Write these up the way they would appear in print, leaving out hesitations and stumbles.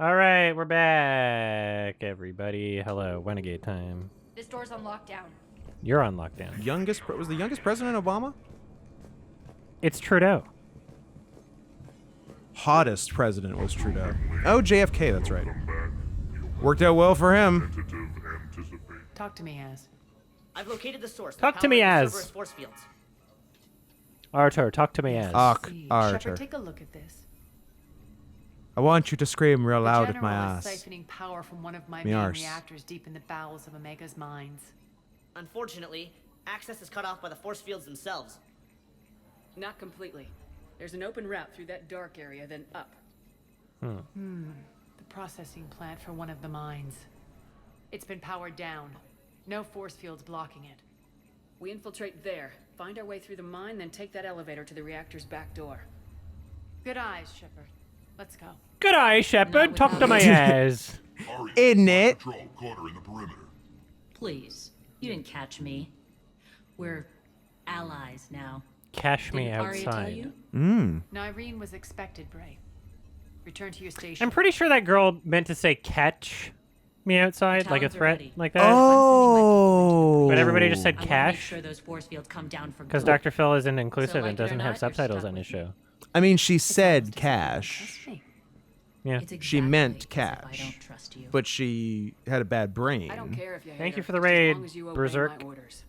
All right, we're back, everybody. Hello, Renegade time. This door's on lockdown. You're on lockdown. Was the youngest president Obama? It's Trudeau. Hottest president was Trudeau. Oh, JFK, that's right. Worked out well for him. Talk to me, Az. I've located the source. Talk to me, Az. Cerberus force fields. Arthur, talk to me, as. Arthur. Shepard, take a look at this. I want you to scream real The loud at my General ass. is siphoning power from one of my Me main arse. reactors deep in the bowels of Omega's mines. Unfortunately, access is cut off by the force fields themselves. Not completely. There's an open route through that dark area, then up. The processing plant for one of the mines. It's been powered down. No force fields blocking it. We infiltrate there, find our way through the mine, then take that elevator to the reactor's back door. Good eyes, Shepard. Let's go. Good eye, Shepard. Talk to my ass. Isn't it? Patrol quarter in the perimeter. Please, you didn't catch me. We're allies now. Cash me Didn't Aria tell outside. you? Nyreen was expected, Bray. Return to your station. I'm pretty sure that girl meant to say catch me outside, like a Talons are threat, ready. like that. Oh. But everybody just said I want to make cash sure those force fields come down for because good. Dr. Phil isn't inclusive like and it or doesn't have not, you're subtitles stuck on his with me. show. I mean, she said Almost as cash, trust me. Yeah. It's She exactly meant as if cash. I don't trust you. but she had a bad brain. I don't care if you hate Thank you her, for the just as raid, long as you obey Berserk. my orders.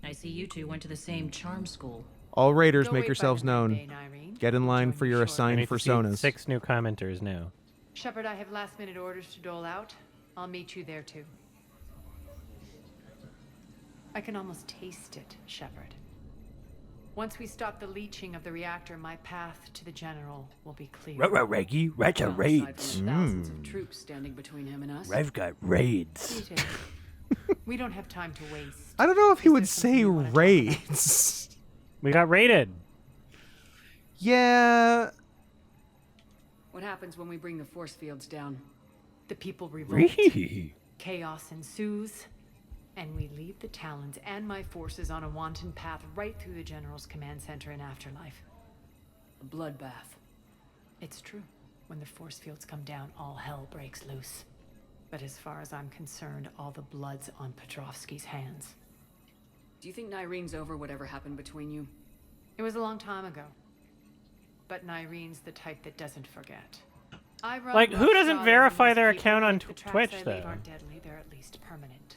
I see you two went to the same charm school. All raiders Go make wait by yourselves the med known. bay, Nyreen. Get in We'll line join for you your shortly. I assigned need to see personas. 6 new commenters now. Shepard, I have last-minute orders to dole out. I'll meet you there too. I can almost taste it, Shepard. Once we stop the leaching of the reactor, my path to the General will be clear. Reggie, that's Well, aside from the thousands of troops standing between him and us. I've got raids. Peter, we don't have time to waste. I don't know if he Is would there something say you wanna talk about? raids. We got raided. Yeah. What happens when we bring the force fields down? The people revolt. Chaos ensues, and we lead the Talons and my forces on a wanton path right through the General's command center and afterlife. A bloodbath. It's true. When the force fields come down, all hell breaks loose. But as far as I'm concerned, all the blood's on Petrovsky's hands. Do you think Nyreen's over whatever happened between you? It was a long time ago. But Nyreen's the type that doesn't forget. I run Like, who doesn't roughshod verify over their these account people. on If the traps Twitch, I leave though? aren't deadly, they're at least permanent.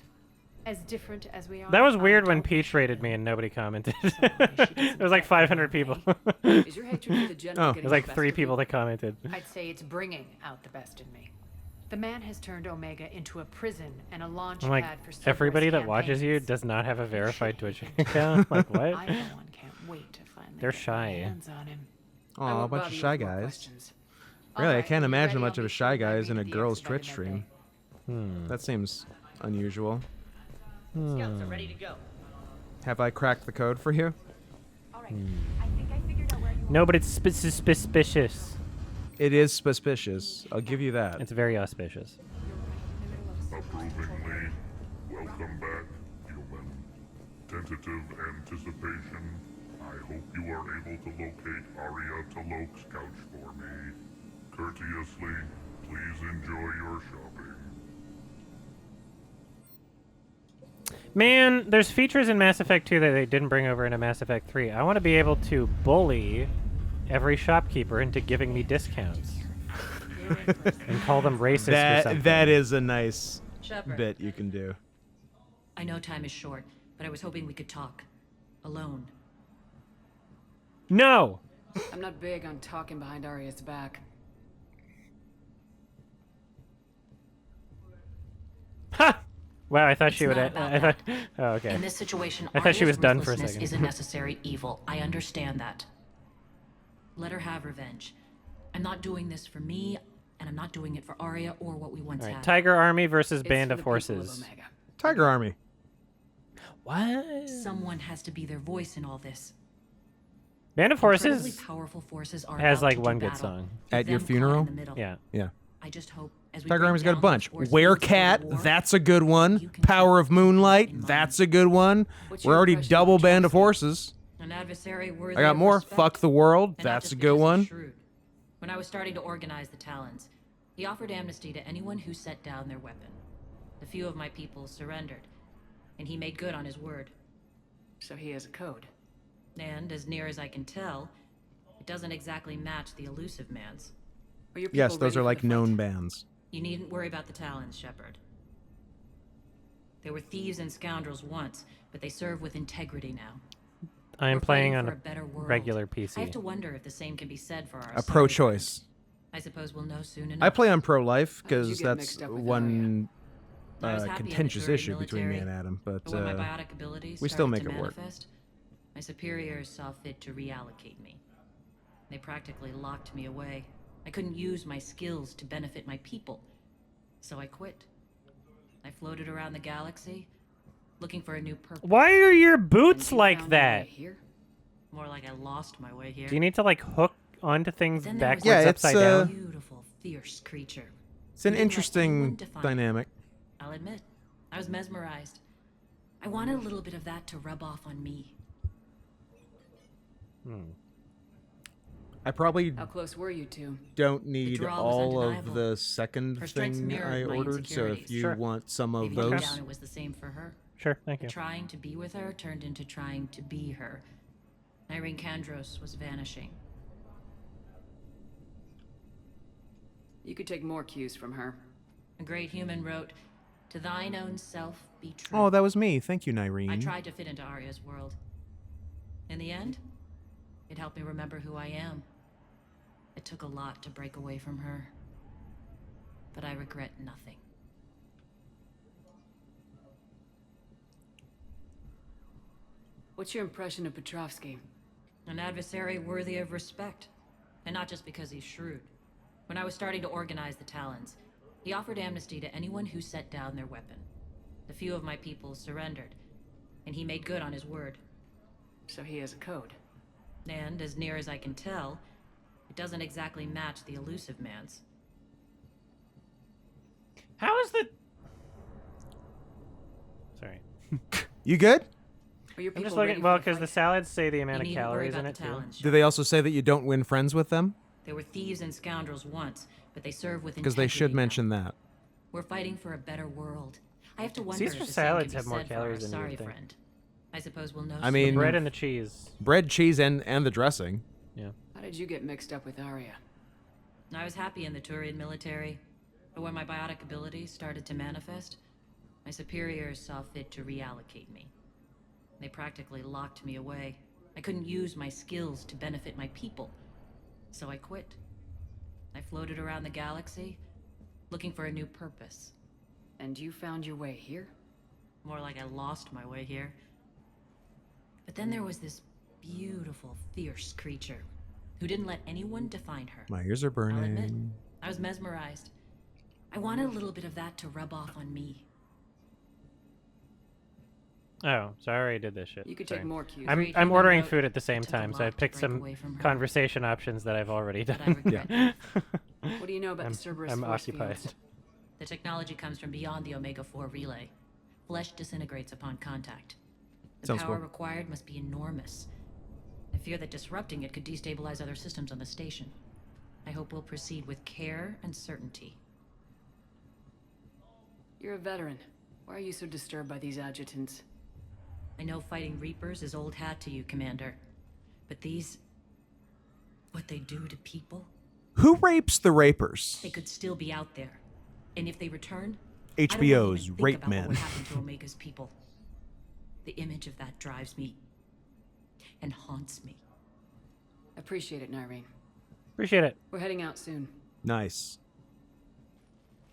As different as we are. That was I weird when don't Peach wish rated them. me and nobody commented. Sorry, she doesn't It was like get 500 me. people. Is your hatred for the general Oh. It getting was like the best 3 of people you? that commented. I'd say it's bringing out the best in me. The man has turned Omega into a prison and a launch I'm like, pad for Cerberus everybody that watches you campaigns. does not have a He verified should Twitch hate him. account. Like, what? I, for one, can't wait to finally They're get my shy. hands on him. Aw, I a won't bunch bother of you shy with more guys. questions. Really, I Alright, can't when you're imagine ready, much I'll of a meet shy you at guys in a Nyreen girl's and Aria Twitch by the med stream. bay. That seems unusual. Scouts are ready to go. Have I cracked the code for you? No, but it's suspicious. It is suspicious. I'll give you that. It's very auspicious. Approvingly, welcome back, human. Tentative anticipation. I hope you are able to locate Aria Talok's couch for me. Courteously, please enjoy your shopping. Man, there's features in Mass Effect 2 that they didn't bring over into Mass Effect 3. I want to be able to bully every shopkeeper into giving me discounts. And call them racist or something. That is a nice Shepard, bit you can do. I know time is short, but I was hoping we could talk. Alone. No! I'm not big on talking behind Aria's back. Ha! Wow, I thought It's she would. not about I thought. that. Oh, okay. In this situation, I thought she Aria's was done for a ruthlessness second. is a necessary evil. I understand that. Let her have revenge. I'm not doing this for me, and I'm not doing it for Aria or what we once All right, had. Tiger Army versus It's Band for of the people Horses. Omega. Tiger Army. What? Someone has to be their voice in all this. Band of Incredibly Horses powerful forces are has about like to do one good battle. song. Keep At your them caught in funeral? the middle. Yeah. Yeah. I just hope as we Tiger bring Army's got a down bunch. those force Werecat, fields for the war, that's a good one. you can Power keep of Moonlight, in mind. that's a good one. What's We're your already impression of double the Band of Chelsea? Horses. An adversary worthy I got of more. respect. Fuck the World, And not that's just a good because one. he's shrewd. When I was starting to organize the Talons, He offered amnesty to anyone who set down their weapon. A few of my people surrendered, and he made good on his word. So he has a code. And, as near as I can tell, it doesn't exactly match the elusive man's. Are your Yes, people those ready are for like the fight? known bands. You needn't worry about the Talons, Shepard. They were thieves and scoundrels once, but they serve with integrity now. I am We're playing fighting on for a a better world. regular I have PC. to wonder if the same can be said for our A sorry pro-choice. friend. I suppose we'll know soon enough. I play on pro-life How did you because get that's mixed up with one I was happy in the contentious Turian issue between me military, and Adam, but But when my biotic abilities we still started make to it work. manifest, my superiors saw fit to reallocate me. They practically locked me away. I couldn't use my skills to benefit my people, so I quit. I floated around the galaxy, looking for a new purpose. Why are your And boots you like found your way that? Here? More like I lost my way here. Do you need to like hook onto things Then there was backwards Yeah, this it's, upside down? beautiful, fierce creature. it's an who didn't let interesting anyone define it. dynamic. I'll admit, I was mesmerized. I wanted a little bit of that to rub off on me. I probably How close were you two? don't need draw was all of undeniable. the second Her strengths thing mirrored I my ordered, so if insecurities. you Sure. want some of Maybe those, deep down it was the same for her. Sure, thank you. Trying to be with her turned into trying to be her. Nyreen Kandros was vanishing. You could take more cues from her. A great human wrote, "To thine own self be true." oh, that was me. Thank you, Nyreen. I tried to fit into Aria's world. In the end, it helped me remember who I am. It took a lot to break away from her, but I regret nothing. What's your impression of Petrovsky? An adversary worthy of respect, and not just because he's shrewd. When I was starting to organize the Talons, he offered amnesty to anyone who set down their weapon. A few of my people surrendered, and he made good on his word. So he has a code. And, as near as I can tell, it doesn't exactly match the elusive man's. How is the... Sorry. You good? Are your I'm people just ready looking... for Well, the because the fight? salads say the You amount of needn't worry calories in about it, the too. Talons. Do they also say that you don't win friends with them? They were thieves and scoundrels once, but they serve with Because they should integrity now. mention that. We're fighting for a better world. I have to wonder Caesar if the salads same have can more be said for our calories than you would sorry think. friend. I suppose we'll know I soon mean- enough. Bread and the cheese. Bread, cheese, and the dressing. Yeah. How did you get mixed up with Aria? I was happy in the Turian military, but when my biotic abilities started to manifest, my superiors saw fit to reallocate me. They practically locked me away. I couldn't use my skills to benefit my people, so I quit. I floated around the galaxy, looking for a new purpose. And you found your way here? More like I lost my way here. But then there was this beautiful, fierce creature who didn't let anyone define her. My ears are I'll admit, burning. I was mesmerized. I wanted a little bit of that to rub off on me. Oh, so I already did this shit. You could Sorry. take more cues. I'm Great I'm human ordering note. food at the same It took a time, so I lot to picked break some away from her. conversation options that I've already But I done. regret Yeah. What do you know about I'm, the Cerberus I'm force occupied. fields? The technology comes from beyond the Omega-4 relay. Flesh disintegrates upon contact. The Sounds power cool. required must be enormous. I fear that disrupting it could destabilize other systems on the station. I hope we'll proceed with care and certainty. You're a veteran. Why are you so disturbed by these adjutants? I know fighting Reapers is old hat to you, Commander. But these... what they do to people? Who rapes the rapers? They could still be out there. And if they return... I don't wanna HBO's even think Rape about Men. what would happen to Omega's people. The image of that drives me... and haunts me. Appreciate it, Nyreen. Appreciate it. We're heading out soon. Nice.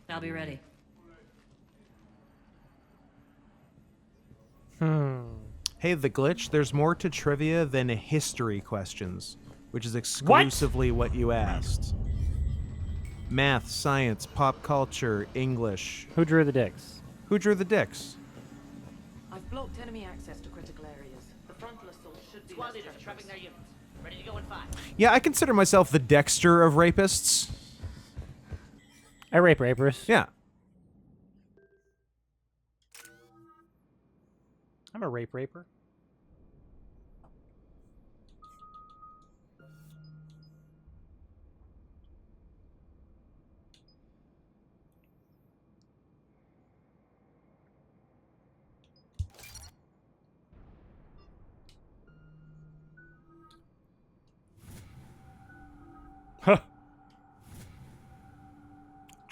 I'll be ready. Hey, The Glitch, there's more to trivia than history questions, which is exclusively what you asked. Math, science, pop culture, English. Who drew the dicks? Who drew the dicks? I've blocked enemy access to critical areas. The frontal assault should be Squad less leaders are trapping their treacherous. units. Ready to go in 5. Yeah, I consider myself the Dexter of rapists. I rape rapers. Yeah. I'm a raper.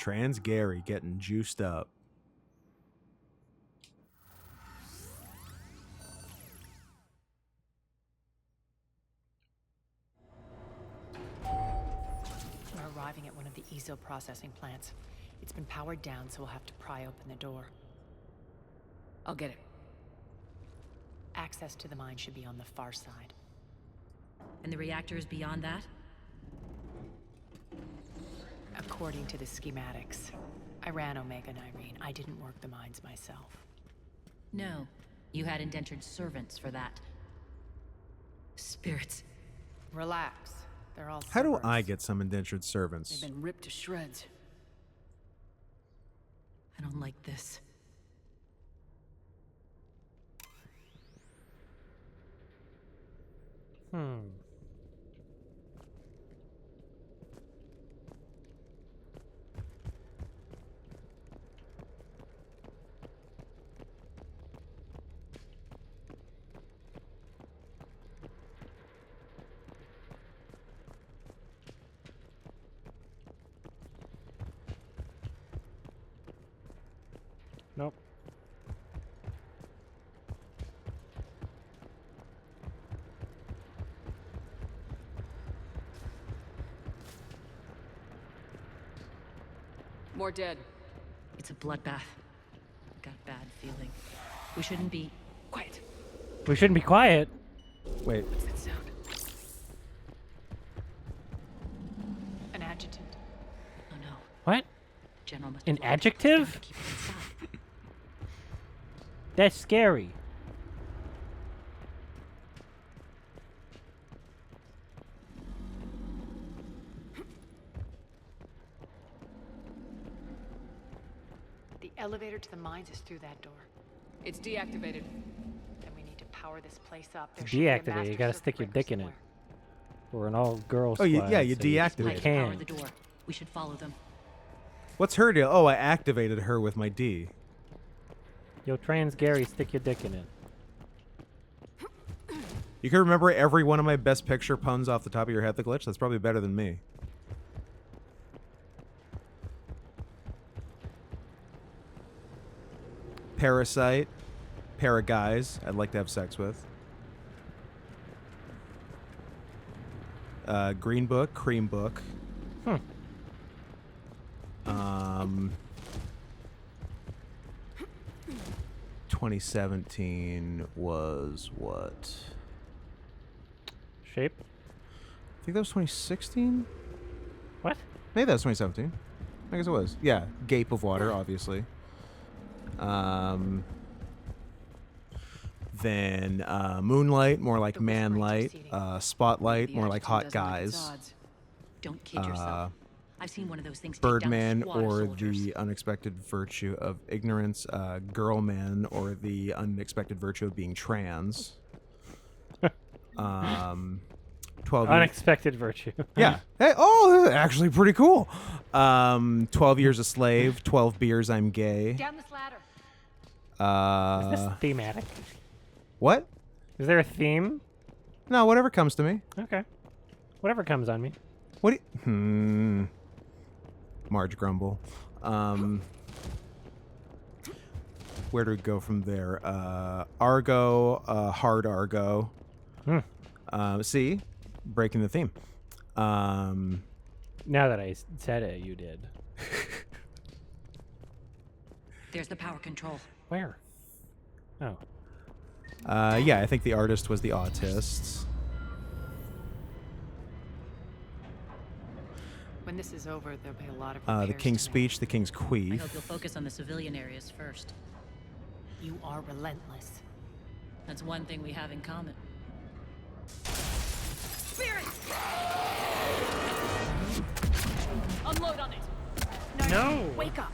Trans Gary getting juiced up. We're arriving at one of the ESO processing plants. It's been powered down, so we'll have to pry open the door. I'll get it. Access to the mine should be on the far side. And the reactor is beyond that? According to the schematics. I ran Omega, Nyreen. I didn't work the mines myself. No. You had indentured servants for that. Spirits. Relax. They're all How do Cerberus. I get some indentured servants? They've been ripped to shreds. I don't like this. Nope. More dead. It's a bloodbath. Got a bad feeling. We shouldn't be... Quiet. We shouldn't be quiet. Wait, What's that sound? An adjutant. Oh no. What? General must An have locked it adjective? down to keep it inside. That's scary. The elevator to the mines is through that door. It's deactivated. Then we need to power this place up. There should be a Deactivate. You master gotta circuit stick your breaker dick in it. somewhere. We're an all-girl Oh, squad. yeah, you so deactivate. You Pipe to power can. the door. We should follow them. what's her deal? Oh, I activated her with my D. Yo, Trans Gary, stick your dick in it. You can remember every one of my best picture puns off the top of your head, the glitch? That's probably better than me. Parasite. Pair of guys I'd like to have sex with. Green Book, Cream Book. 2017 was what? Shape? I think that was 2016? What? Maybe that was 2017. I guess it was. Yeah, Gape of Water, obviously. Then Moonlight, more like The whispering Manlight. proceeding. Spotlight, The more like adjutant Hot doesn't like its Guys. odds. Don't kid yourself. I've seen one of those things take Birdman, down squad or soldiers. the unexpected virtue of ignorance. Girlman, or the unexpected virtue of being trans. 12 years. Unexpected virtue. Yeah. Hey, oh, that's actually pretty cool. 12 years a slave. 12 beers, I'm gay. Down this ladder. Is this thematic? What? Is there a theme? No, whatever comes to me. Okay. Whatever comes on me. What? Marge grumble. Where do we go from there? Argo, hard Argo. See, breaking the theme. Now that I said it, you did. There's the power control. Where? Oh. Yeah, I think the artist was the autist. When this is over, there'll be a lot of The repairs King's to make. Speech, the King's I Queef. hope you'll focus on the civilian areas first. You are relentless. That's one thing we have in common. Unload on it! No! Wake up!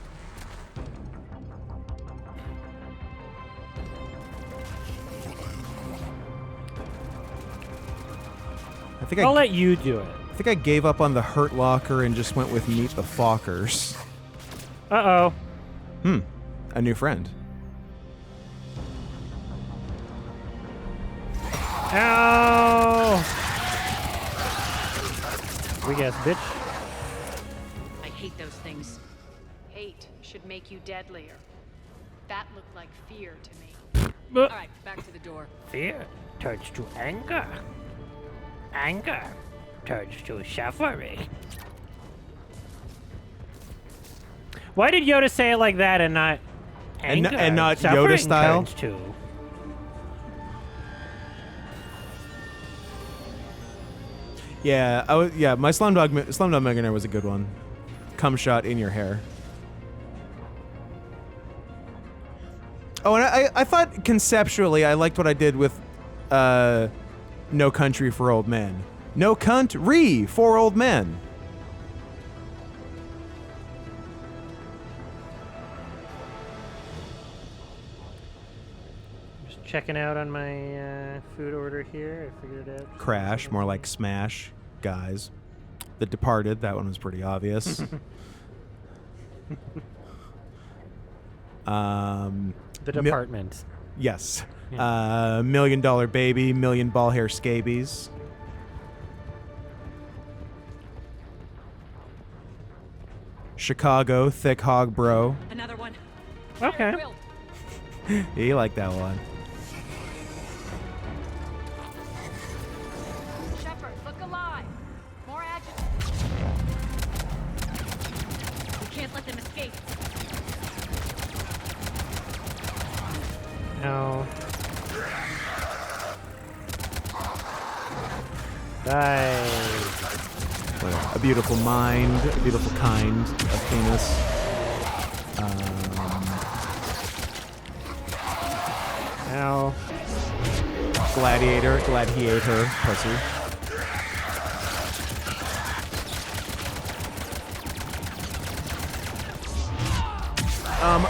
I think I'll I let you do it. think I gave up on the Hurt Locker and just went with Meet the Fockers. Uh-oh. A new friend. Ow! Weak ass bitch. I hate those things. Hate should make you deadlier. That looked like fear to me. Alright, back to the door. Fear turns to anger. Anger turns to suffering. Why did Yoda say it like that and not anger? And not Suffering Yoda style? turns to. Yeah, my Slumdog Millionaire was a good one. Cum shot in your hair. Oh, and I thought conceptually I liked what I did with No Country for Old Men. No country for old men. Just checking out on my food order here. I figured it out. Crash, more like smash, guys. The Departed, that one was pretty obvious. The Department. Yes. Yeah. $1 Million Baby, million ball hair scabies. Chicago, thick hog bro. Another one. Okay. You like that one. Shepard, look alive. More adjutants. We can't let them escape. No. Die. A beautiful mind, a beautiful kind of penis. Ow. Gladiator, pussy.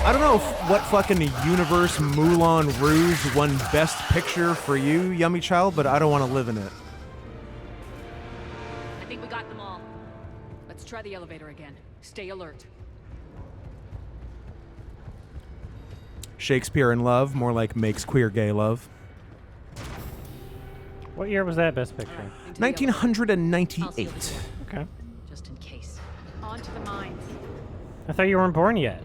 I don't know what fucking universe Moulin Rouge won Best Picture for you, yummy child, but I don't want to live in it. I think we got them all. Let's try the elevator again. Stay alert. Shakespeare in Love, more like makes queer gay love. What year was that Best Picture? Into the elevator. 1998. Okay. Just in case. On to the mines. I thought you weren't born yet.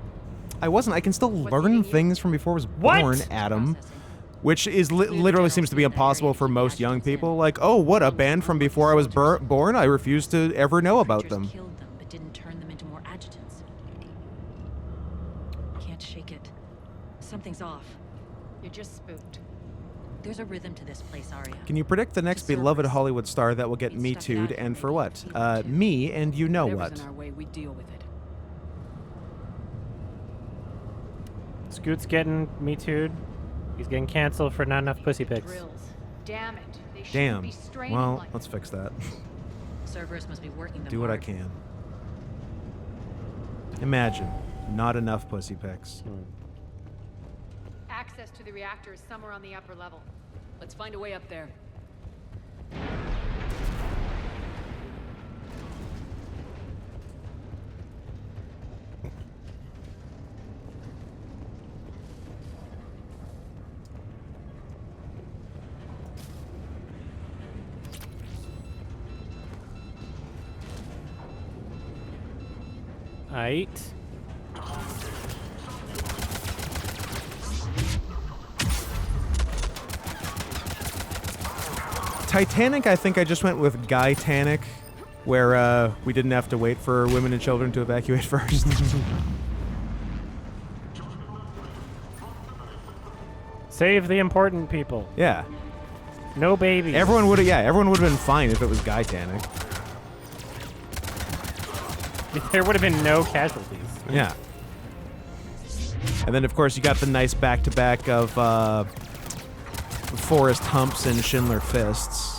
I wasn't. I can still learn things from before I was What? born, Adam. Processing. Which is literally seems to be impossible for most young people. Like, oh, what, a band from before I was born? I refuse to ever know about Creatures them. killed them, but didn't turn them into more adjutants. Can't shake it. Something's off. You're just spooked. There's a rhythm to this place, Aria. Can you predict the next Cerberus. beloved Hollywood star that will get We'd Me stuck it Too'd out and for for what? maybe a team or two. Me and you know Whatever's what? in our way, we deal with it. Scoot's getting Me Too'd. He's getting canceled for not enough pussy pics. Drills. Damn it. They shouldn't Damn. be straining Well, like let's fix that. Cerberus must be working them Do what I hard. can. Imagine. Not enough pussy pics. Access to the reactor is somewhere on the upper level. Let's find a way up there. Aight. Titanic, I think I just went with Guy-tanic, where we didn't have to wait for women and children to evacuate first. Save the important people. Yeah. No babies. Everyone would have been fine if it was Guy-tanic. There would have been no casualties. Yeah. And then, of course, you got the nice back-to-back of Forrest Humps and Schindler Fists.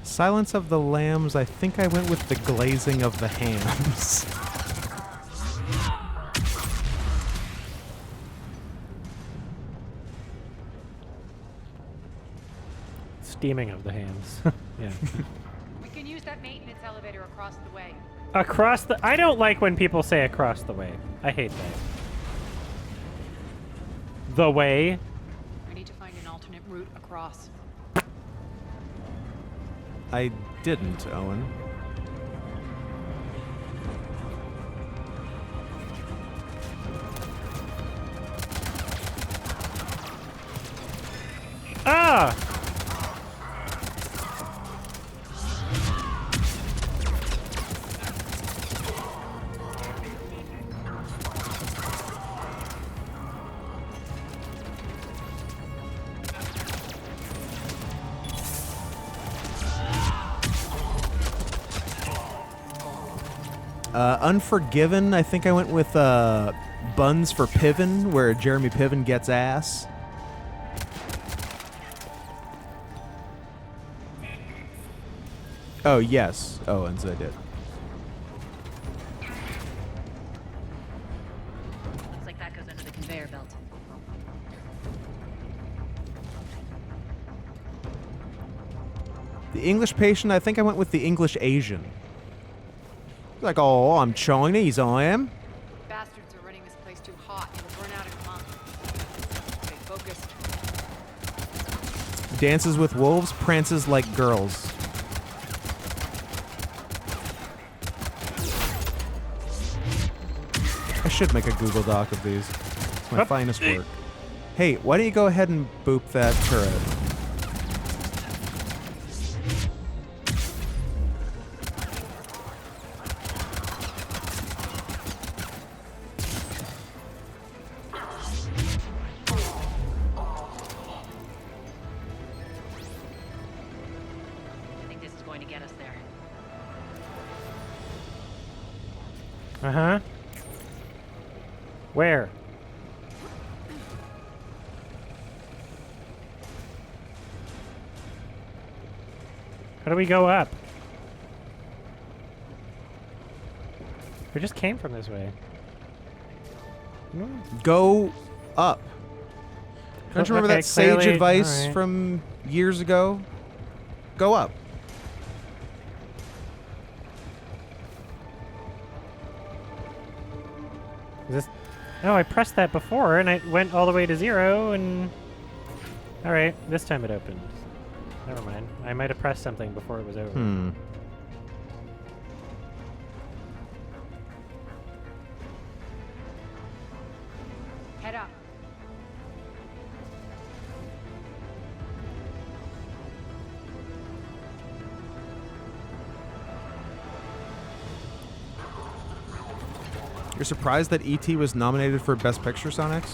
Silence of the Lambs, I think I went with the glazing of the hams. Steaming of the hands. Yeah. We can use that maintenance elevator across the way. Across the... I don't like when people say across the way. I hate that. The way? I need to find an alternate route across. I didn't, Owen. Ah! Unforgiven, I think I went with Buns for Piven, where Jeremy Piven gets ass. Oh, yes. Owens, I did. Looks like that goes under the conveyor belt. The English patient, I think I went with the English Asian. Like, oh, I'm Chinese, I am. Bastards are running this place too hot. It'll burn out in a month. Stay focused. Dances with wolves, prances like girls. I should make a Google Doc of these. It's my finest work. Hey, why don't you go ahead and boop that turret? I think this is going to get us there. Uh-huh. Where? How do we go up? We just came from this way. Go up. Don't you remember Okay, that sage clearly- advice alright. from years ago? Go up. Is this? Oh, I pressed that before and it went all the way to 0 and... Alright, this time it opened. Never mind. I might have pressed something before it was over. Hmm. Head up. You're surprised that E.T. was nominated for Best Picture, Sonics?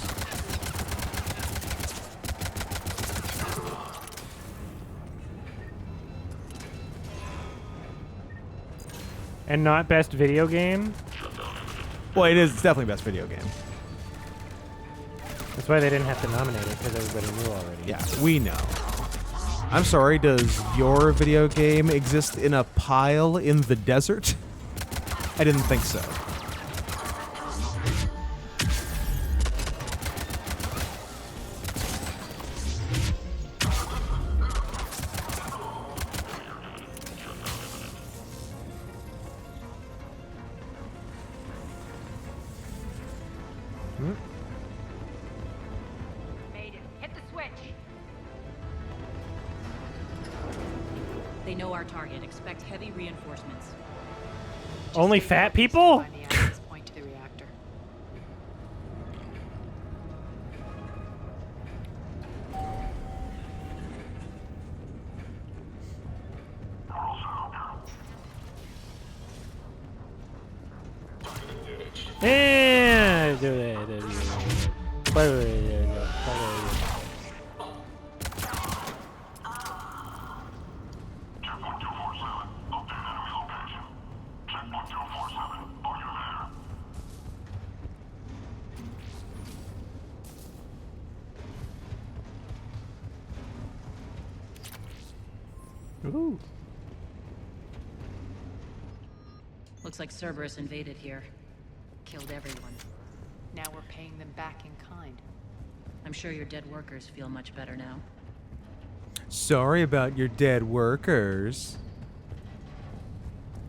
And not best video game? Well, it is. It's definitely Best Video Game. That's why they didn't have to nominate it, because everybody knew already. Yeah, we know. I'm sorry, does your video game exist in a pile in the desert? I didn't think so. Made it. Hit the switch. They know our target. Expect heavy reinforcements. Only Stay fat focused. people? Find the access point to the reactor. Yeah. Ooh. Looks like Cerberus invaded here. Killed everyone. Now we're paying them back in kind. I'm sure your dead workers feel much better now. Sorry about your dead workers.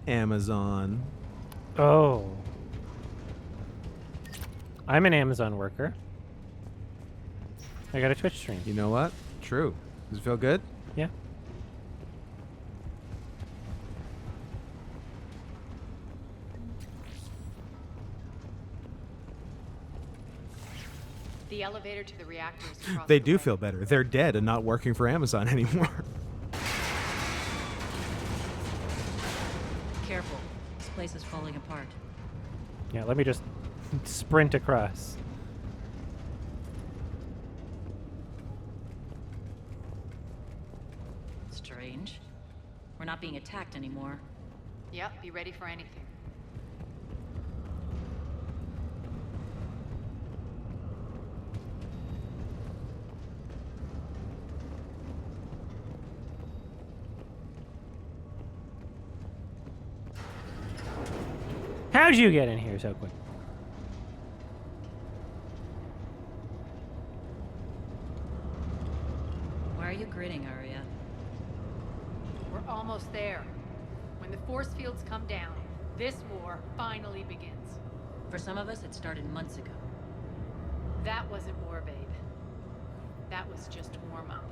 Amazon. Oh. I'm an Amazon worker. I got a Twitch stream. You know what? True. Does it feel good? Yeah. The elevator to the reactor is across They the do way. feel better. They're dead and not working for Amazon anymore. Careful. This place is falling apart. Yeah, let me just sprint across. Strange. We're not being attacked anymore. Yep, be ready for anything. How'd you get in here so quick? Why are you grinning, Aria? We're almost there. When the force fields come down, this war finally begins. For some of us, it started months ago. That wasn't war, babe. That was just warm-up.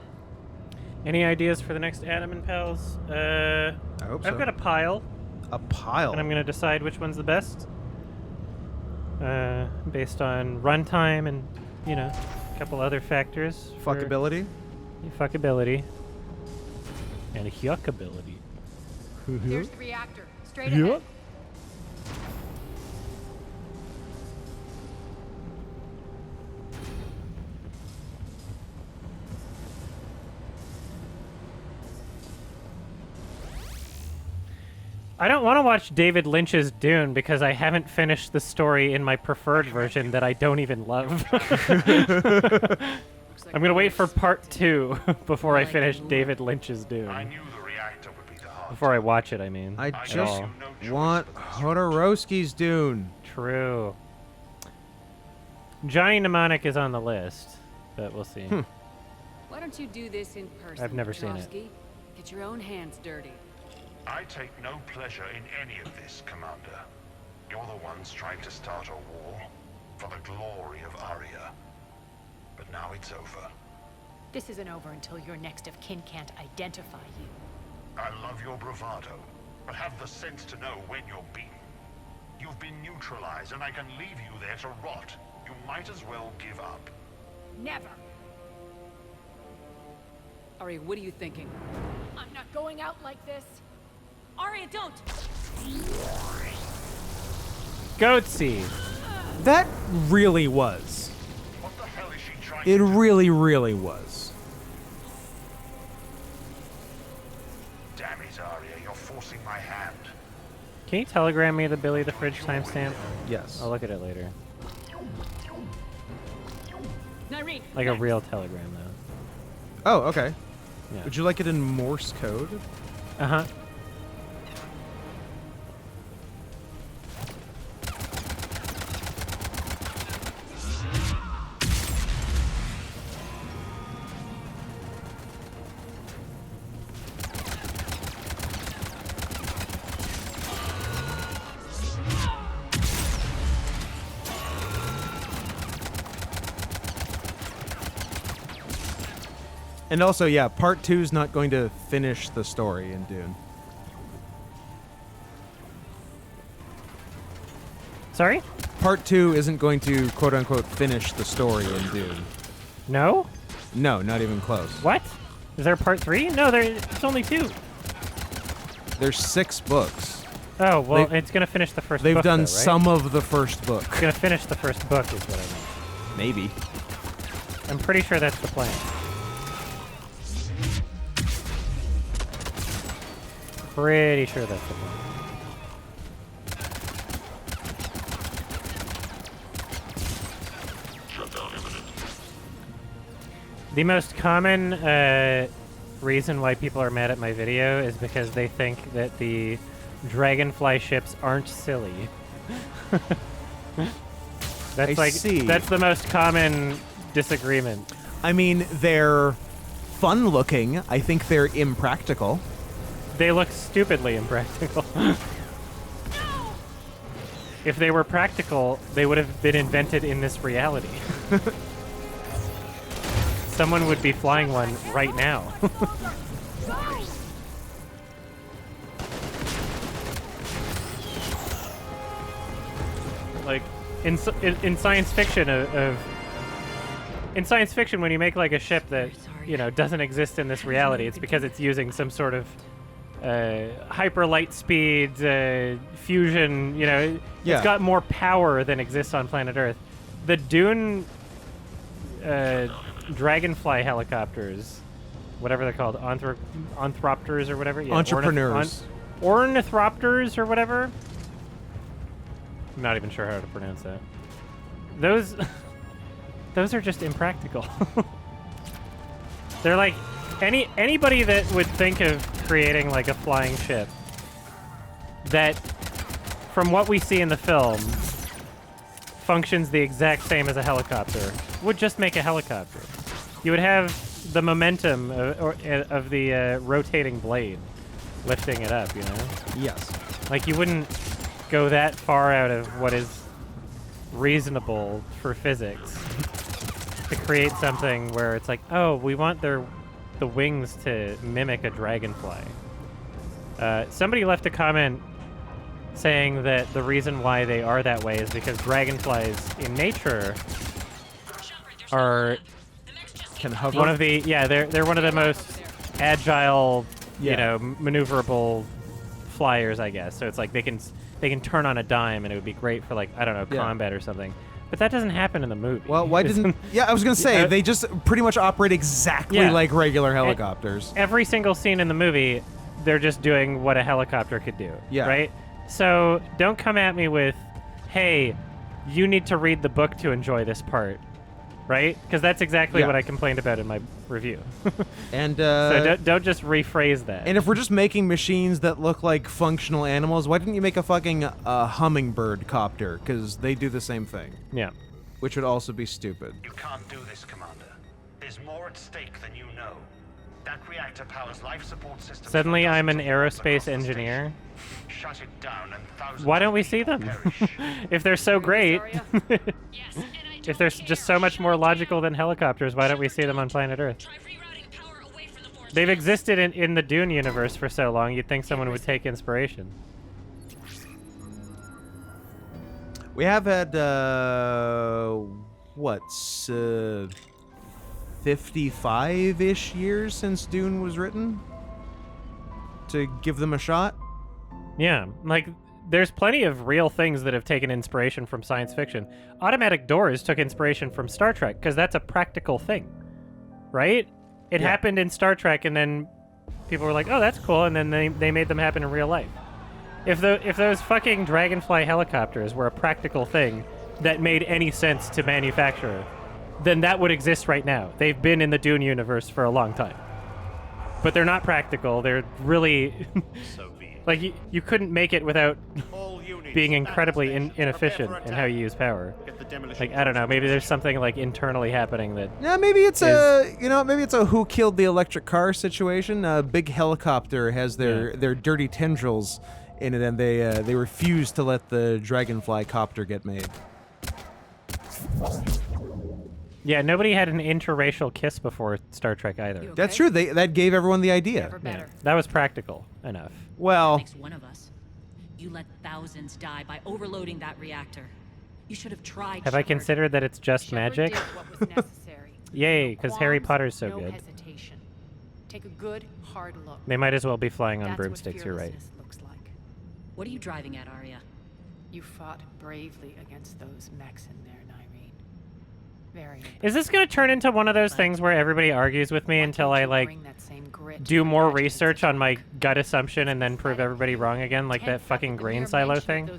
Any ideas for the next Adam and Pals? I hope so. I've got a pile, A pile. and I'm going to decide which one's the best. Based on runtime and, you know, a couple other factors. for Fuckability. Fuckability. And yuckability. There's the reactor. Straight Yeah. ahead. I don't want to watch David Lynch's Dune because I haven't finished the story in my preferred version that I don't even love. I'm going to wait for part 2 before I finish David Lynch's Dune. I knew the reactor would be the heart. Before I watch it, I mean. I at just all. want Hodorowski's Dune. True. Johnny Mnemonic is on the list, but we'll see. Why don't you do this in person? I've never seen it. Petrovsky? Get your own hands dirty. I take no pleasure in any of this, Commander. You're the ones trying to start a war for the glory of Aria. But now it's over. This isn't over until your next of kin can't identify you. I love your bravado, but have the sense to know when you're beaten. You've been neutralized, and I can leave you there to rot. You might as well give up. Never! Aria, what are you thinking? I'm not going out like this. Aria, don't! Goatsy. That really was. What the hell is she trying It to do? really, really was. Damn it, Aria, you're forcing my hand. Can you telegram me the Billy the Fridge timestamp? Yes. I'll look at it later. Nyreen! Like a real telegram, though. Oh, okay. Yeah. Would you like it in Morse code? Uh-huh. And also, yeah, part 2 is not going to finish the story in Dune. Sorry? Part 2 isn't going to, quote-unquote, finish the story in Dune. No? No, not even close. What? Is there a part 3? No, it's only 2. There's 6 books. Oh, well, They've- it's going to finish the first They've book, done though, right? some of the first book. It's going to finish the first book is what I meant. Maybe. I'm pretty sure that's the plan. Pretty sure that's the plan. The most common reason why people are mad at my video is because they think that the dragonfly ships aren't silly. That's I see. That's the most common disagreement. I mean, they're fun looking. I think they're impractical. They look stupidly impractical. If they were practical, they would have been invented in this reality. someone would be flying one right now. Like in science fiction in science fiction, when you make like a ship that doesn't exist in this reality, it's because it's using some sort of hyper light speed fusion. It's got more power than exists on planet Earth. The Dune Dragonfly helicopters, whatever they're called, Ornithopters or whatever. Yeah, Entrepreneurs. Ornithopters or whatever. I'm not even sure how to pronounce that. Those are just impractical. They're like anybody that would think of creating like a flying ship that, from what we see in the film, functions the exact same as a helicopter would just make a helicopter. You would have the momentum of the rotating blade lifting it up, Yes. Like, you wouldn't go that far out of what is reasonable for physics to create something where it's like, oh, we want the wings to mimic a dragonfly. Somebody left a comment saying that the reason why they are that way is because dragonflies in nature are Can hover. one of the they're one of the most agile, maneuverable flyers, I guess. So it's like they can turn on a dime, and it would be great for, like, I don't know, combat or something. But that doesn't happen in the movie. Well, why didn't... Yeah, I was going to say, they just pretty much operate exactly like regular helicopters. Every single scene in the movie, they're just doing what a helicopter could do, right? So don't come at me with, hey, you need to read the book to enjoy this part, right? Because that's exactly what I complained about in my review. And so don't just rephrase that. And if we're just making machines that look like functional animals, why didn't you make a fucking hummingbird copter? Because they do the same thing. Yeah. Which would also be stupid. You can't do this, Commander. There's more at stake than you know. That reactor powers life support systems. Suddenly I'm an aerospace engineer. Shut it down and thousands. Why don't we see them? If they're so great, if they're just so much more logical than helicopters, why don't we see them on planet Earth? They've existed in the Dune universe for so long, you'd think someone would take inspiration. We have had, 55-ish years since Dune was written? To give them a shot? Yeah, like, there's plenty of real things that have taken inspiration from science fiction. Automatic doors took inspiration from Star Trek, because that's a practical thing, right? It happened in Star Trek, and then people were like, oh, that's cool, and then they made them happen in real life. If those fucking Dragonfly helicopters were a practical thing that made any sense to manufacture, then that would exist right now. They've been in the Dune universe for a long time. But they're not practical. They're really... like, you couldn't make it without being incredibly inefficient in how you use power. Like, I don't know, maybe there's something, like, internally happening that... Yeah, maybe it's maybe it's a who killed the electric car situation. A big helicopter has their dirty tendrils in it, and they refuse to let the Dragonfly copter get made. Yeah, nobody had an interracial kiss before Star Trek either. That's true. That gave everyone the idea. Yeah, that was practical enough. Well, Makes one of us. You let thousands die by overloading that reactor. You should have tried. Have I considered that it's just magic? Did what was necessary. Yay, because Harry Potter's so no good. Hesitation. Take a good, hard look. They might as well be flying on That's broomsticks, what you're right. fearlessness looks like. What are you driving at, Aria? You fought bravely against those mechs in there, Nyreen. Very. Is this going to turn into one of those things where everybody argues with me until I, like, do more research on my gut assumption and then prove everybody wrong again, like that fucking grain silo thing?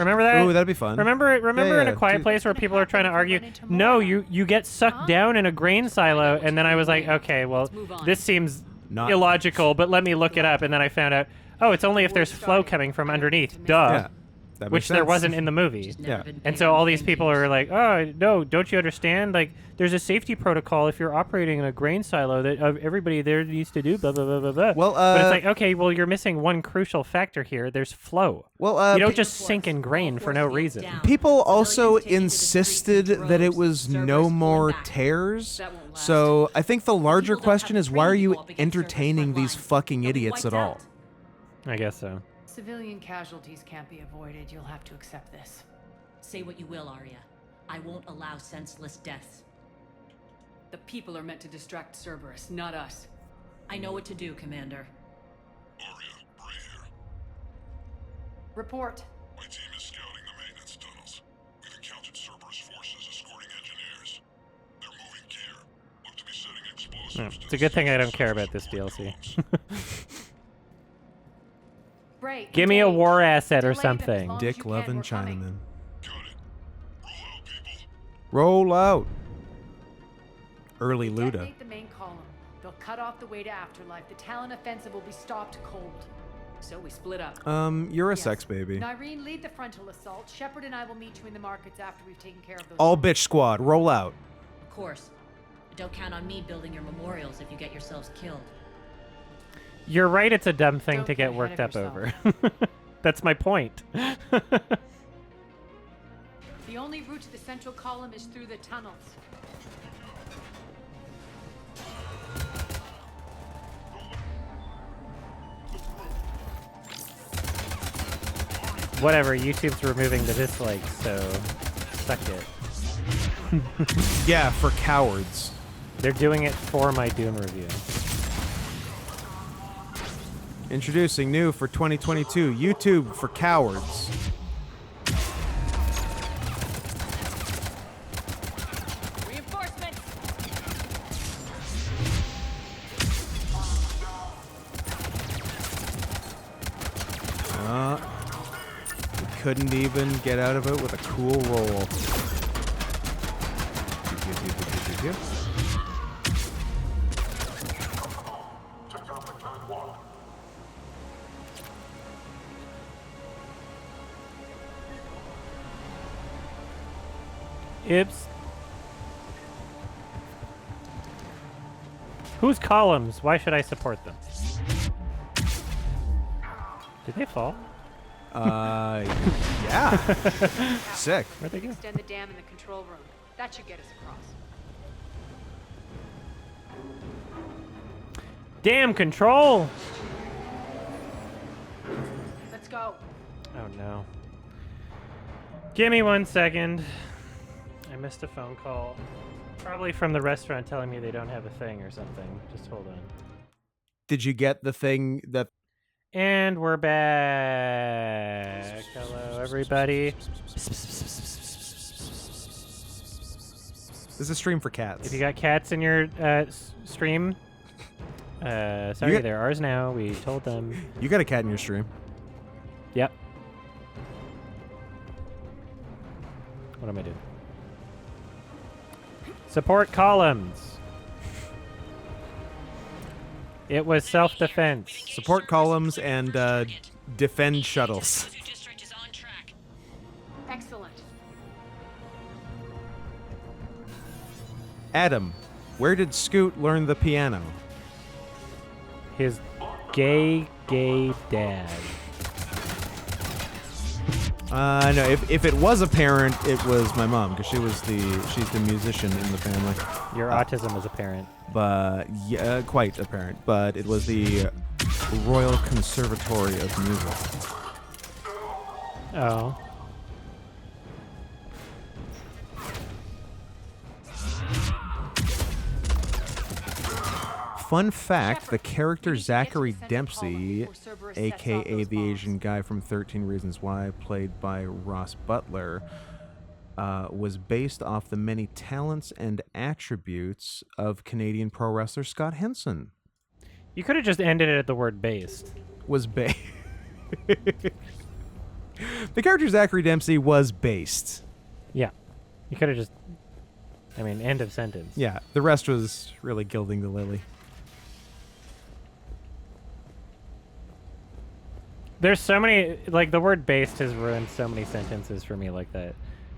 Remember that? Ooh, that'd be fun. Remember in yeah, A Quiet Place where people are trying to argue, no, you get sucked down in a grain silo, and then I was like, okay, well, this seems illogical, but let me look it up, and then I found out, oh, it's only if there's flow coming from underneath. Duh. Yeah. That which makes there sense. wasn't in the movie. Just never Yeah. been And paid so on all these thank people yous. are like, oh, no, don't you understand? Like, there's a safety protocol if you're operating in a grain silo that everybody there needs to do, blah, blah, blah, blah, blah. Well, but it's like, okay, well, you're missing one crucial factor here. There's flow. Well, you don't just sink in grain for no Force field reason. down. people also Civilians taken to the streets insisted in that it droves. was Cerberus no pulling more back. tears. That won't last. So I think the larger People don't have question the is, why are training to you go up against Cerberus entertaining front these lines. fucking They'll be idiots at wiped all? out. I guess so. Civilian casualties can't be avoided. You'll have to accept this. Say what you will, Aria. I won't allow senseless deaths. The people are meant to distract Cerberus, not us. I know what to do, Commander. Aria, Bray here. Report. My team is scouting the maintenance tunnels. We've encountered Cerberus forces escorting engineers. They're moving gear. Look to be setting explosives. Yeah, to it's a good thing I don't extinguish care surface about this support DLC. columns. Bray, Give me a engage. war asset or Delay them as something. long as Dick you can. loving We're coming. Chinaman. Got it. Roll out, people. Roll out. Early Luda. Detonate the main column. They'll cut off the way to Afterlife. The Talon offensive will be stopped cold. So we split up. You're a Yes. sex baby. Nyreen, lead the frontal assault. Shepard and I will meet you in the markets after we've taken care of those. All bitch squad, roll out. Of course. But don't count on me building your memorials if you get yourselves killed. You're right, it's a dumb thing Don't to get get ahead worked of up over. yourself. That's my point. The only route to the central column is through the tunnels. Whatever, YouTube's removing the dislikes, so suck it. Yeah, for cowards. They're doing it for my Dune review. Introducing new for 2022, YouTube for cowards. Reinforcements! We couldn't even get out of it with a cool roll. Ibs. Whose columns? Why should I support them? Did they fall? Yeah. Sick. Where'd they go? Extend the dam in the control room. That should get us across. Damn control! Let's go. Oh no. Give me 1 second. I missed a phone call. Probably from the restaurant telling me they don't have a thing or something. Just hold on. Did you get the thing that... And we're back. Hello, everybody. This is a stream for cats. If you got cats in your stream, sorry, got- they're ours now. We told them. You got a cat in your stream. Yep. What am I doing? Support columns. It was self-defense. Support columns and defend shuttles. Excellent. Adam, where did Scoot learn the piano? His gay dad. No, if it was a parent, it was my mom, because she's the musician in the family. Your autism is apparent. But, yeah, quite apparent. But it was the Royal Conservatory of Music. Oh. Fun fact, the character Zachary Dempsey, aka the Asian guy from 13 Reasons Why, played by Ross Butler, was based off the many talents and attributes of Canadian pro wrestler Scott Henson. You could have just ended it at the word based. Was based. The character Zachary Dempsey was based. Yeah. You could have just... I mean, end of sentence. Yeah, the rest was really gilding the lily. There's so many, like, the word based has ruined so many sentences for me like that.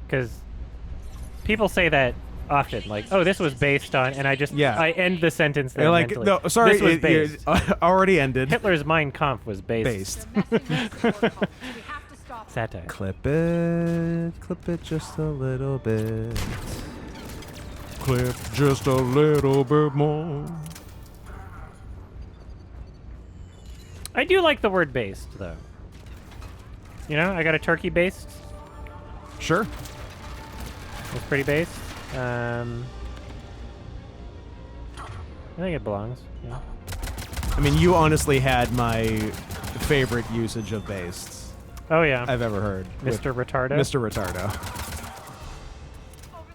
Because people say that often, like, oh, this was based on, and I end the sentence there like, mentally. no, sorry, This was based. already ended. Hitler's Mein Kampf was based. Satire. Clip it just a little bit. Clip just a little bit more. I do like the word based, though. You know, I got a turkey based. Sure. It's pretty based. I think it belongs. Yeah. I mean, you honestly had my favorite usage of based Oh yeah. I've ever heard. Mr. Retardo. Mr. Retardo.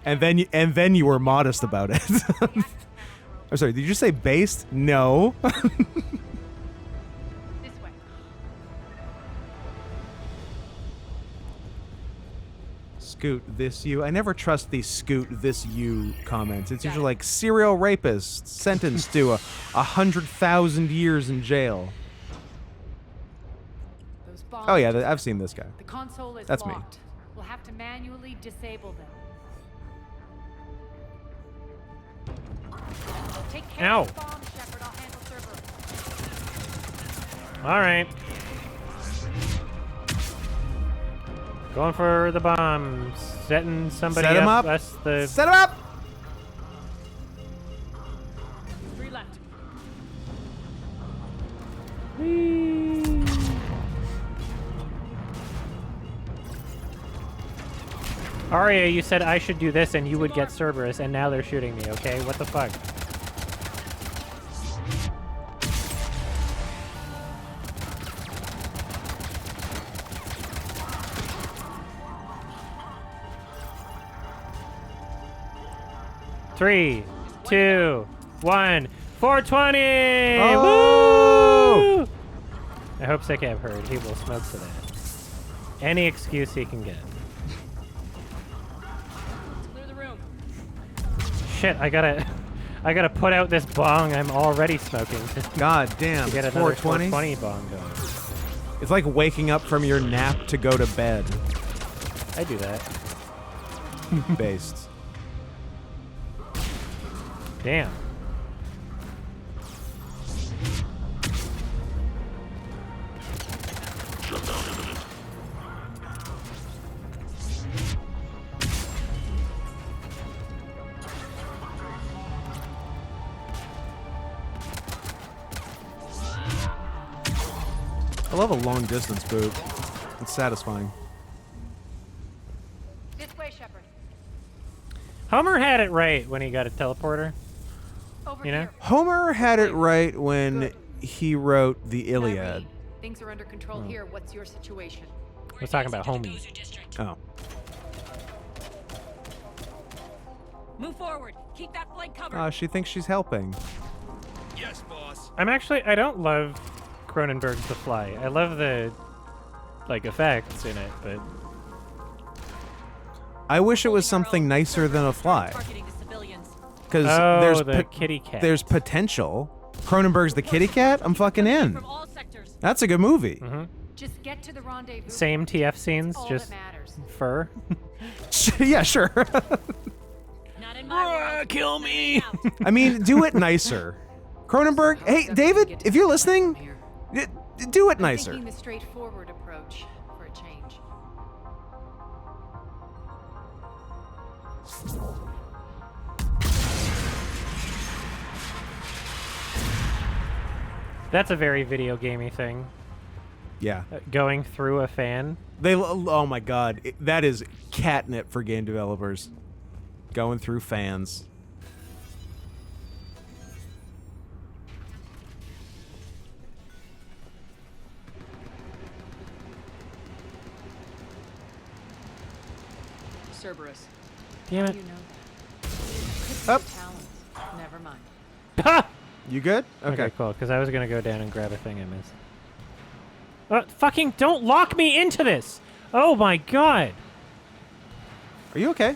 And then you were modest about it. I'm sorry, did you say based? No. Scoot this you. I never trust these scoot this you comments. It's usually like serial rapist sentenced to 100,000 years in jail. Oh yeah, I've seen this guy. The console is That's locked. me. We'll have to manually disable them. Take care Ow. of the bomb, Shepard. I'll handle Cerberus. All right. Going for the bomb. Setting somebody Set him up. up. Us the. Set him up. 3 left. Aria, you said I should do this and you would get Cerberus, and now they're shooting me, okay? What the fuck? Three, 2, 1, 420! Oh! Woo! I hope Sickab heard. He will smoke to that. Any excuse he can get. Clear the room. Shit, I gotta put out this bong I'm already smoking God damn. to get It's another 420. 420 bong going. It's like waking up from your nap to go to bed. I do that. Based. Damn. I love a long distance boot. It's satisfying. This way, Shepard. Homer had it right when he got a teleporter. Over You know? here. Homer had it right when he wrote the Iliad. Nyreen, things are under control here. What's your situation? I was talking about homie. Oh. Move forward. Keep that flank covered. She thinks she's helping. Yes, boss. I don't love Cronenberg's The Fly. I love the, like, effects in it, but I wish it was something nicer than a fly. Targeting the civilians. Because oh, the kitty cat. there's potential. Cronenberg's The Kitty Cat? I'm fucking in. From all sectors. That's a good movie. Mm-hmm. Just get to the rendezvous. Same TF scenes, All just that matters. fur. Yeah, sure. Not in my world. Kill me! I mean, do it nicer. Cronenberg, hey, David, if you're listening, do it I'm nicer. taking the straightforward approach for a change. That's a very video gamey thing. Yeah. Going through a fan. Oh my god, that is catnip for game developers. Going through fans. Cerberus. Damn it. You know that. Up. Talent. Never mind. Ha! You good? Okay, cool. Because I was gonna go down and grab a thing I missed. Fucking don't lock me into this! Oh my god! Are you okay?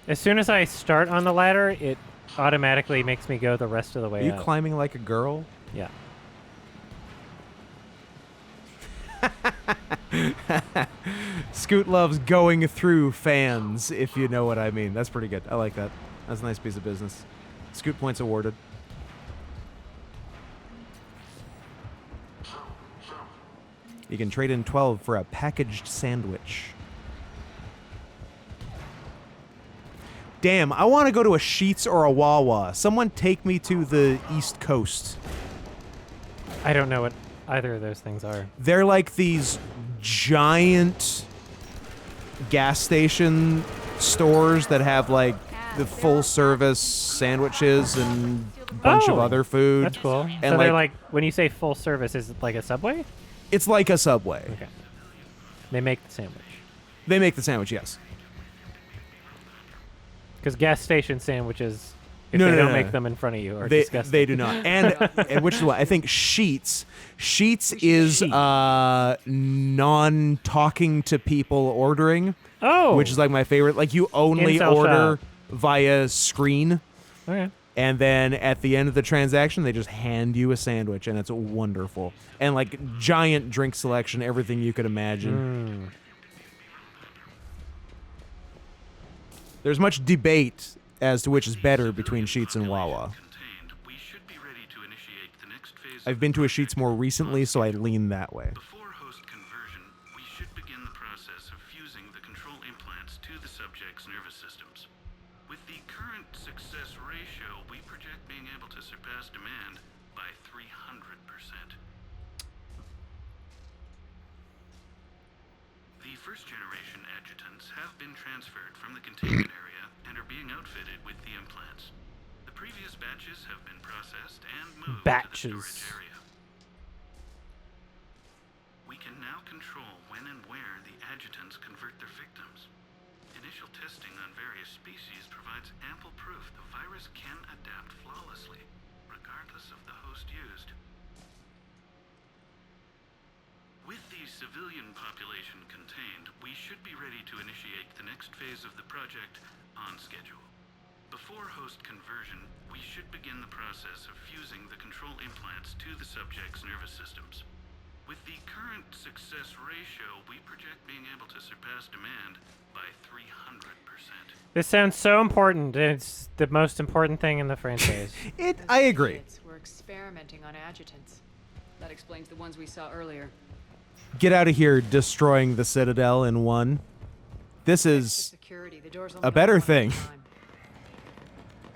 As soon as I start on the ladder, it automatically makes me go the rest of the way Are you up. climbing like a girl? Yeah. Scoot loves going through fans, if you know what I mean. That's pretty good. I like that. That's a nice piece of business. Scoot points awarded. You can trade in 12 for a packaged sandwich. Damn, I want to go to a Sheetz or a Wawa. Someone take me to the East Coast. I don't know what either of those things are. They're like these giant gas station stores that have like the full service sandwiches and a bunch of other food. That's cool. And So they're like, when you say full service, is it like a Subway? It's like a Subway. Okay. They make the sandwich. They make the sandwich, yes. Because gas station sandwiches, if they don't make them in front of you, are disgusting. They do not. And which is what I think Sheetz is non-talking to people ordering. Oh. Which is like my favorite. Like you only Incel order shop. via screen. Okay. And then at the end of the transaction, they just hand you a sandwich, and it's wonderful. And like giant drink selection, everything you could imagine. There's much debate as to which is better between Sheetz and Wawa. I've been to a Sheetz more recently, so I lean that way. Before host conversion, we should begin the process of fusing the control implants to the subject's nervous systems. With the current success ratio, we project being able to surpass demand by 300%. The first generation adjutants have been transferred from the containment area and are being outfitted with the implants. The previous batches have been processed and moved to the storage area. We can now control when and where the adjutants convert their victims. Initial testing on various species provides ample proof the virus can adapt flawlessly, regardless of the host used. With the civilian population contained, we should be ready to initiate the next phase of the project on schedule. Before host conversion, we should begin the process of fusing the control implants to the subject's nervous systems. With the current success ratio, we project being able to surpass demand by 300%. This sounds so important. It's the most important thing in the franchise. I agree. We're experimenting on adjutants. That explains the ones we saw earlier. Get out of here, destroying the Citadel in one. This is a better thing.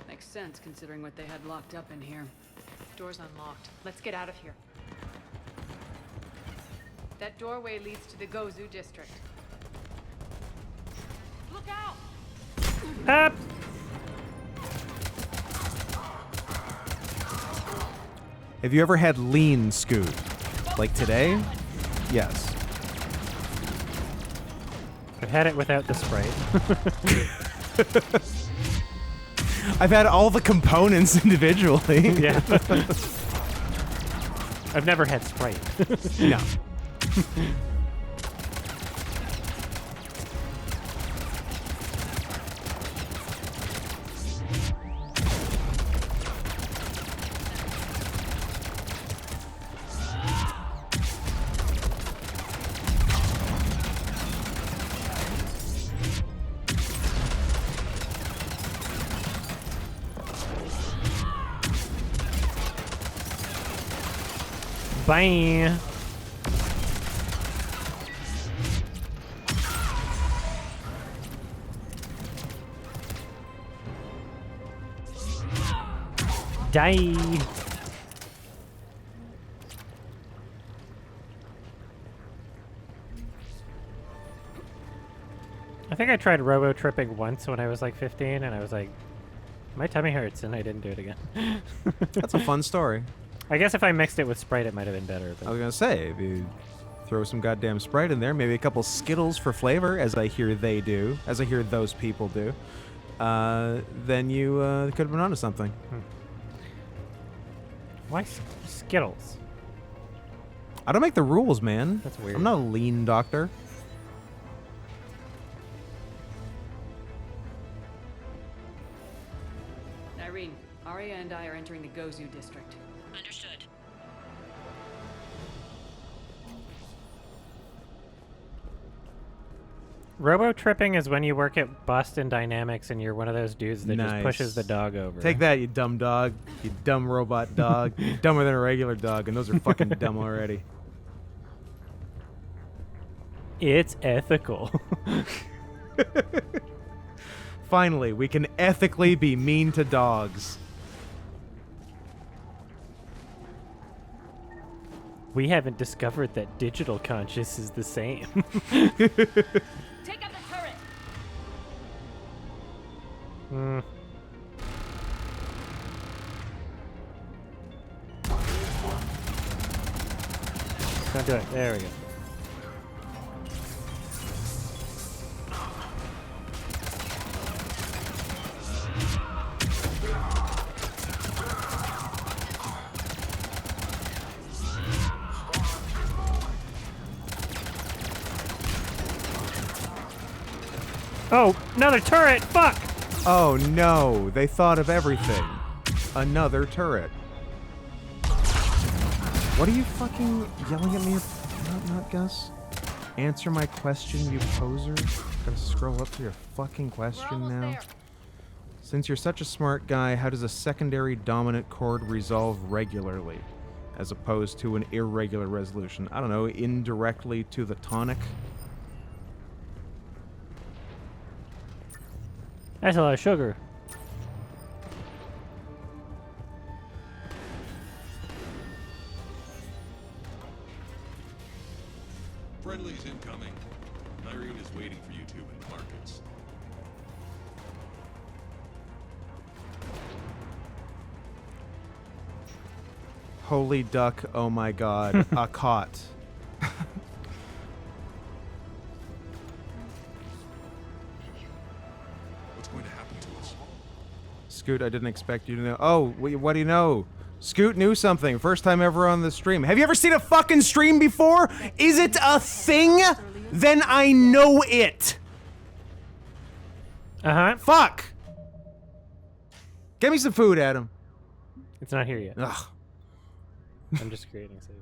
Makes sense considering what they had locked up in here. Door's unlocked. Let's get out of here. That doorway leads to the Gozu district. Look out! Up. Have you ever had lean, Scoot? Like today? Yes. I've had it without the Sprite. I've had all the components individually. Yeah. I've never had Sprite. No. Bye. Die. I think I tried robo-tripping once when I was like 15, and I was like, my tummy hurts, and I didn't do it again. That's a fun story. I guess if I mixed it with Sprite, it might have been better. But I was going to say, if you throw some goddamn Sprite in there, maybe a couple Skittles for flavor, as I hear they do, as I hear those people do, then you could have been onto something. Why Skittles? I don't make the rules, man. That's weird. I'm not a lean doctor. Nyreen, Aria and I are entering the Gozu district. Understood. Robo-tripping is when you work at Boston Dynamics and you're one of those dudes that just pushes the dog over. Take that, you dumb dog. You dumb robot dog. You're dumber than a regular dog, and those are fucking dumb already. It's ethical. Finally, we can ethically be mean to dogs. We haven't discovered that digital conscious is the same. Take out the turret! Don't do it. There we go. Oh, another turret! Fuck! Oh no, they thought of everything. Another turret. What are you fucking yelling at me? Not Gus? Answer my question, you poser. Gotta scroll up to your fucking question now. There. Since you're such a smart guy, how does a secondary dominant chord resolve regularly, as opposed to an irregular resolution? I don't know, indirectly to the tonic? That's a lot of sugar. Friendly's incoming. Nyreen is waiting for you two in markets. Holy duck, oh my god, a cot. What's going to happen to us? Scoot, I didn't expect you to know. Oh, what do you know? Scoot knew something. First time ever on the stream. Have you ever seen a fucking stream before? Is it a thing? Then I know it. Uh-huh. Fuck. Get me some food, Adam. It's not here yet. Ugh. I'm just creating save.